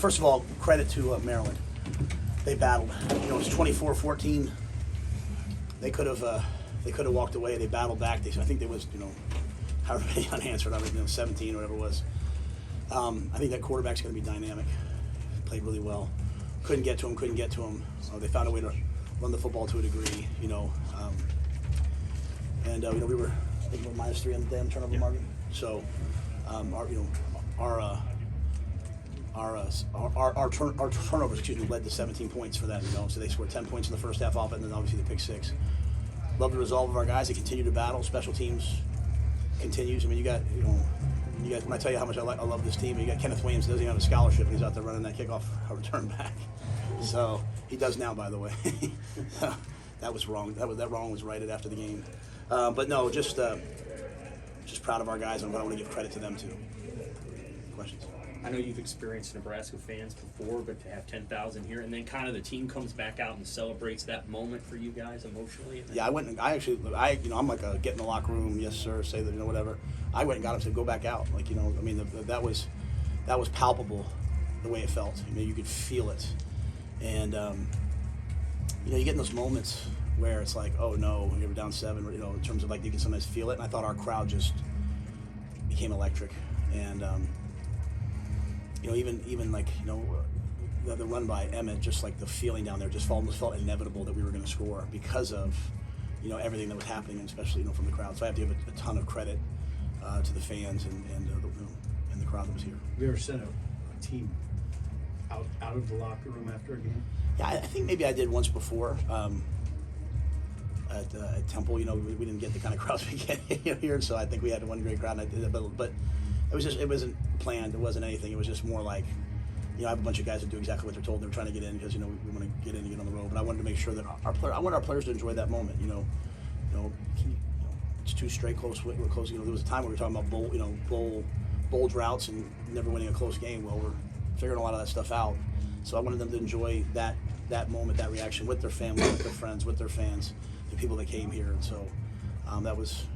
First of all, credit to Maryland. They battled. It was 24-14. They could have walked away. They battled back. I think there was however many unanswered, 17 or whatever it was. I think that quarterback's going to be dynamic. Played really well. Couldn't get to him. They found a way to run the football to a degree. We were I think we're -3 on the damn turnover margin. So our turnovers, led to 17 points for them. So they scored 10 points in the first half off it, and then obviously the pick 6. Love the resolve of our guys. They continue to battle. Special teams continues. I mean, you got when I tell you how much I love this team, you got Kenneth Williams doesn't even have a scholarship, and he's out there running that kickoff return back. So he does now, by the way. That was wrong. That wrong was righted after the game. But no, just proud of our guys, and I want to give credit to them too. Questions? I know you've experienced Nebraska fans before, but to have 10,000 here, and then kind of the team comes back out and celebrates that moment for you guys emotionally. Yeah, I'm like a get in the locker room, yes sir, say that whatever. I went and got him, said go back out, that was palpable, the way it felt. You could feel it, and you get in those moments where it's like, oh no, we were down 7, in terms of you can sometimes feel it, and I thought our crowd just became electric, and the run by Emmett, just the feeling down there, just almost felt inevitable that we were going to score because of everything that was happening, and especially from the crowd. So I have to give a ton of credit to the fans and the crowd that was here. Have you ever sent a team out of the locker room after a game? Yeah, I think maybe I did once before at Temple. We didn't get the kind of crowds we get here, so I think we had one great crowd. And I did it, but it wasn't planned. It wasn't anything. It was just more like, I have a bunch of guys that do exactly what they're told. They're trying to get in because we want to get in and get on the road. But I wanted to make sure that I want our players to enjoy that moment. It's 2 straight close. We're close. There was a time where we were talking about bowl droughts and never winning a close game. Well, we're figuring a lot of that stuff out. So I wanted them to enjoy that moment, that reaction with their family, with their friends, with their fans, the people that came here. And so that was.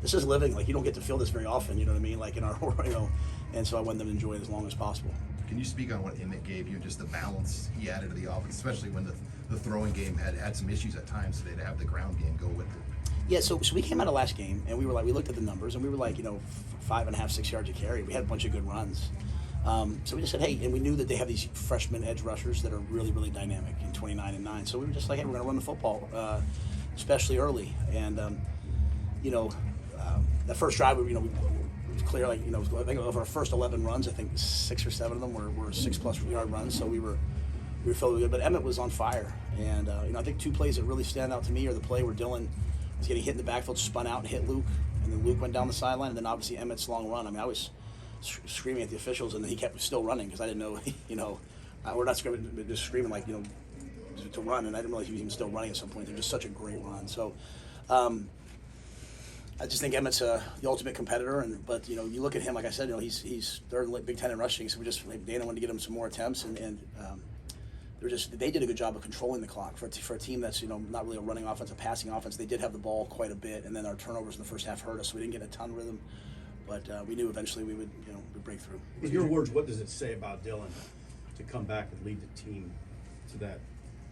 This is living. You don't get to feel this very often. You know what I mean? In our and so I want them to enjoy it as long as possible. Can you speak on what Emmett gave you, just the balance he added to the offense, especially when the throwing game had some issues at times today, to have the ground game go with it? Yeah, so we came out of last game, and we looked at the numbers, and we were 5.5, 6 yards a carry. We had a bunch of good runs. So we just said, hey, and we knew that they have these freshman edge rushers that are really, really dynamic in 29 and 9. So we were just like, hey, we're going to run the football, especially early. And, that first drive, it was clear, I think of our first 11 runs, I think 6 or 7 of them were 6+ yard runs. So we were feeling good. But Emmett was on fire. And, I think 2 plays that really stand out to me are the play where Dylan was getting hit in the backfield, spun out and hit Luke. And then Luke went down the sideline. And then obviously Emmett's long run. I was screaming at the officials, and he kept still running because I didn't know, we're not screaming, just screaming to run, and I didn't realize he was even still running at some point. They're just such a great run. So I just think Emmett's the ultimate competitor, but you look at him, like I said, he's third in Big Ten in rushing, so Dana wanted to get him some more attempts, and they did a good job of controlling the clock for a team that's not really a running offense, a passing offense. They did have the ball quite a bit, and then our turnovers in the first half hurt us, so we didn't get a ton of rhythm. But we knew eventually we would, we'd break through. In your words, what does it say about Dylan to come back and lead the team to that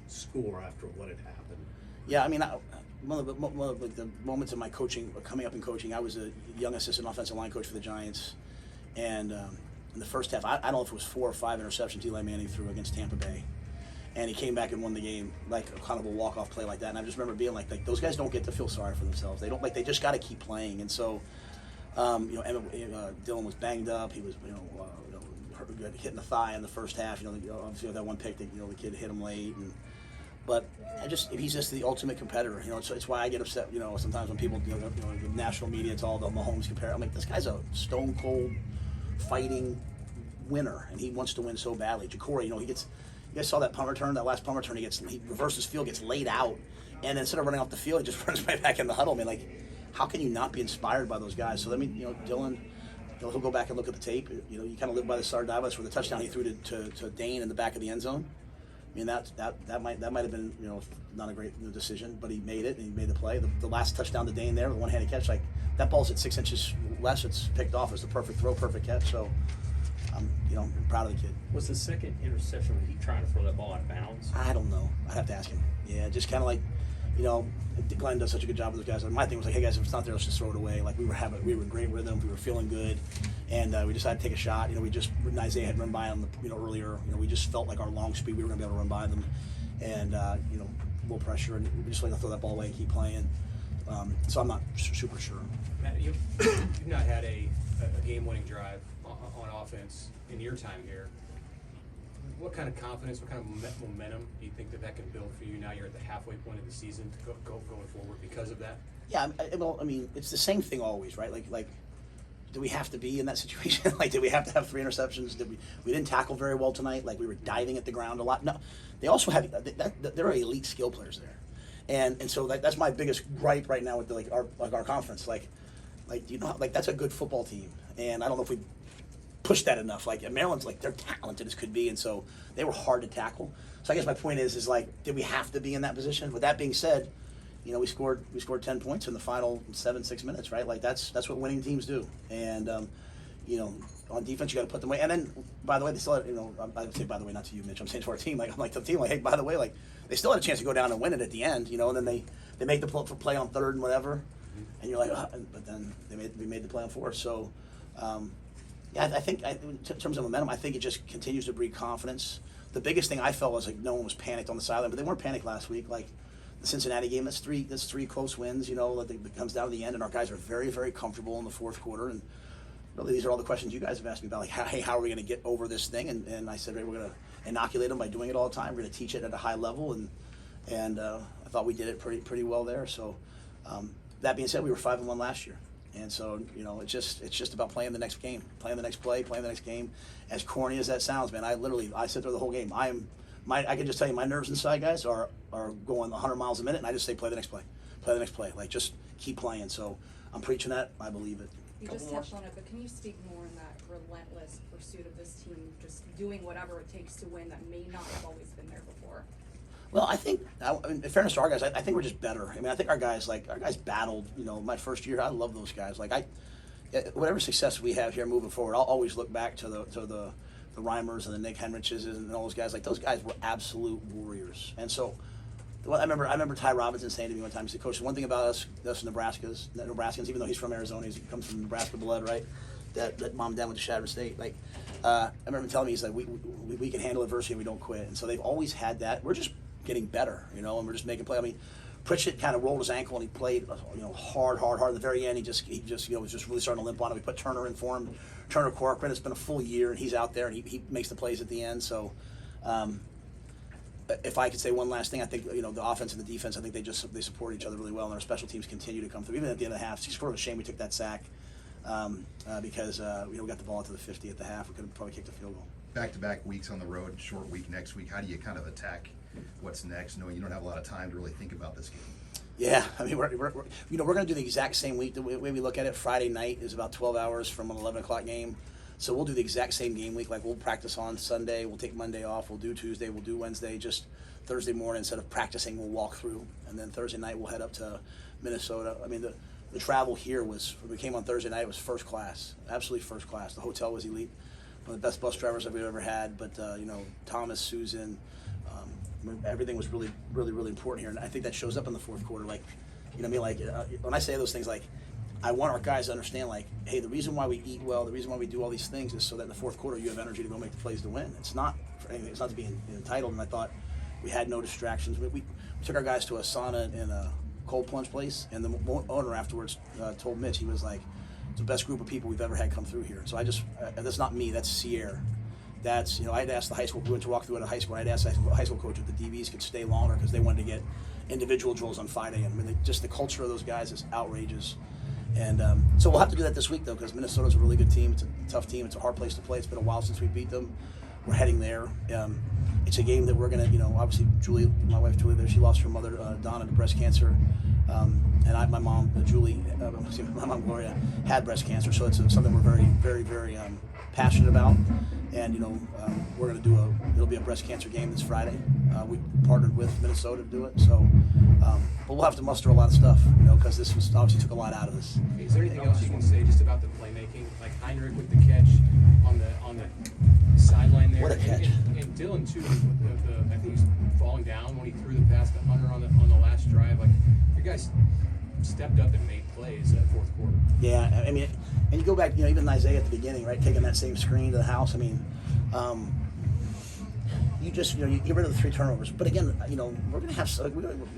score after what had happened? Yeah, one of the moments of my coaching, coming up in coaching, I was a young assistant offensive line coach for the Giants, and in the first half, I don't know if it was 4 or 5 interceptions Eli Manning threw against Tampa Bay, and he came back and won the game, kind of a walk-off play like that. And I just remember being like those guys don't get to feel sorry for themselves. They just got to keep playing, and so. Dylan was banged up. He was, hit in the thigh in the first half. Obviously that one pick that the kid hit him late. But he's just the ultimate competitor. It's why I get upset. Sometimes when people, the national media, it's all the Mahomes compare. I'm like, this guy's a stone cold fighting winner, and he wants to win so badly. Ja'Cory, you guys saw that punt return, that last punt return. He reverses field, gets laid out, and instead of running off the field, he just runs right back in the huddle. How can you not be inspired by those guys? So Dylan, he'll go back and look at the tape. You kind of live by the star Davos for the touchdown he threw to Dane in the back of the end zone. That might have been not a great decision, but he made it and he made the play. The last touchdown to Dane there, the one-handed catch, that ball's at 6 inches less. It's picked off. It's the perfect throw, perfect catch. So I'm proud of the kid. Was the second interception when he trying to throw that ball out of bounds? I don't know. I'd have to ask him. Yeah, just kind of like, Glenn does such a good job with those guys. My thing was like, hey guys, if it's not there, let's just throw it away. Like we were in great rhythm, we were feeling good, and we decided to take a shot. Isaiah had run by them, earlier. We just felt like our long speed, we were going to be able to run by them, and low pressure, and we just like to throw that ball away and keep playing. So I'm not super sure. Matt, you've not had a game-winning drive on offense in your time here. What kind of confidence, what kind of momentum do you think that can build for you now you're at the halfway point of the season to going forward because of that? Yeah, it's the same thing always, right? Like, do we have to be in that situation? Like, did we have to have 3 interceptions? We didn't tackle very well tonight. Like, we were diving at the ground a lot. No, they also have there are elite skill players there, and so that's my biggest gripe right now with our conference. Like that's a good football team, and I don't know if we push that enough. Like Maryland's they're talented as could be, and so they were hard to tackle. So I guess my point is did we have to be in that position? With that being said, we scored 10 points in the final 7-6 minutes, right? Like that's what winning teams do. And on defense you got to put them away. And then by the way, they still had, I would say by the way, not to you, Mitch. I'm saying to our team, to the team, hey, by the way, they still had a chance to go down and win it at the end, and then they make the play on 3rd and whatever, and you're like, but then we made the play on 4th. So. Yeah, I think in terms of momentum, I think it just continues to breed confidence. The biggest thing I felt was no one was panicked on the sideline, but they weren't panicked last week. Like the Cincinnati game, that's three close wins. That comes down to the end, and our guys are very, very comfortable in the 4th quarter. And really, these are all the questions you guys have asked me about, how are we going to get over this thing? And I said, we're going to inoculate them by doing it all the time. We're going to teach it at a high level, and I thought we did it pretty well there. So that being said, we were 5-1 last year. And so, it's just about playing the next game, playing the next play, playing the next game. As corny as that sounds, man, I sit there the whole game. I can just tell you, my nerves inside, guys, are going 100 miles a minute, and I just say, play the next play, play the next play. Like, just keep playing. So I'm preaching that. I believe it. You just touched on it, but can you speak more on that relentless pursuit of this team, just doing whatever it takes to win that may not have always been there before? Well, I think, in fairness to our guys, I think we're just better. I think our guys battled. My first year, I love those guys. Whatever success we have here moving forward, I'll always look back to the Reimers and the Nick Henriches and all those guys. Like those guys were absolute warriors. And so, I remember Ty Robinson saying to me one time, he said, "Coach, the one thing about us Nebraskans, even though he's from Arizona, he comes from Nebraska blood, right? That mom and dad went to Shatter State. I remember him telling me, he's like, we can handle adversity and we don't quit. And so they've always had that. We're just getting better, and we're just making play. Pritchett kind of rolled his ankle and he played, hard. At the very end, he just was just really starting to limp on it. We put Turner in for him. Turner Corcoran. It's been a full year, and he's out there and he makes the plays at the end. So, if I could say one last thing, I think the offense and the defense, I think they support each other really well, and our special teams continue to come through. Even at the end of the half, it's sort of a shame we took that sack because we got the ball to the 50 at the half. We could have probably kicked a field goal. Back-to-back weeks on the road, short week next week. How do you kind of attack what's next, knowing you don't have a lot of time to really think about this game? Yeah, we're going to do the exact same week. The way we look at it, Friday night is about 12 hours from an 11 o'clock game. So we'll do the exact same game week. We'll practice on Sunday. We'll take Monday off. We'll do Tuesday. We'll do Wednesday. Just Thursday morning, instead of practicing, we'll walk through. And then Thursday night, we'll head up to Minnesota. The travel here was, when we came on Thursday night, it was first class. Absolutely first class. The hotel was elite. One of the best bus drivers that we've ever had. But, Thomas, Susan, everything was really, really, really important here. And I think that shows up in the 4th quarter. When I say those things, I want our guys to understand, hey, the reason why we eat well, the reason why we do all these things is so that in the 4th quarter you have energy to go make the plays to win. It's not for anything. It's not to be entitled. And I thought we had no distractions. We took our guys to a sauna and a cold plunge place, and the owner afterwards told Mitch, he was like, it's the best group of people we've ever had come through here. So that's not me, that's Sierra. That's, I'd asked the high school, we went to walk through at a high school, I'd asked the high school coach if the DBs could stay longer because they wanted to get individual drills on 5 a.m. Just the culture of those guys is outrageous. And so we'll have to do that this week, though, because Minnesota's a really good team. It's a tough team. It's a hard place to play. It's been a while since we beat them. We're heading there. It's a game that we're going to, obviously, Julie, my wife Julie, there, she lost her mother, Donna, to breast cancer. And my mom, Julie, my mom, Gloria, had breast cancer. So it's something we're very, very, very passionate about. And we're going to it'll be a breast cancer game this Friday. We partnered with Minnesota to do it, so but we'll have to muster a lot of stuff, because this was obviously took a lot out of us. Is there anything else you can say just about the playmaking, like Heinrich with the catch on the sideline there? What a catch. And Dylan too, with the I think he's falling down when he threw the pass to Hunter on the last drive. Like, you guys stepped up and made plays that fourth quarter. Yeah, I mean, and you go back, even Isaiah at the beginning, right, taking that same screen to the house. I mean, you just, you get rid of the 3 turnovers. But again, we're going to have,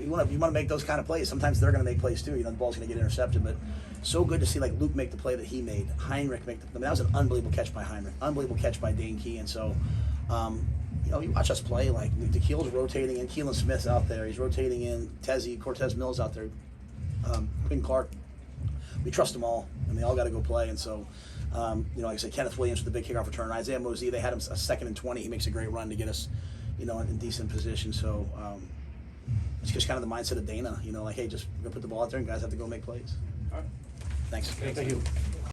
you want to make those kind of plays. Sometimes they're going to make plays too. The ball's going to get intercepted. But so good to see like Luke make the play that he made, Heinrich make that was an unbelievable catch by Heinrich, unbelievable catch by Dane Key. And so, you watch us play, like DeKeel's rotating in, Keelan Smith's out there, he's rotating in, Cortez Mills out there, Quinn Clark. We trust them all, and they all got to go play. And so, like I said, Kenneth Williams with the big kickoff return. Isaiah Mosey, they had him a 2nd and 20. He makes a great run to get us, in decent position. So it's just kind of the mindset of Dana. Like, hey, just go put the ball out there, and guys have to go make plays. All right. Thanks. Thank you.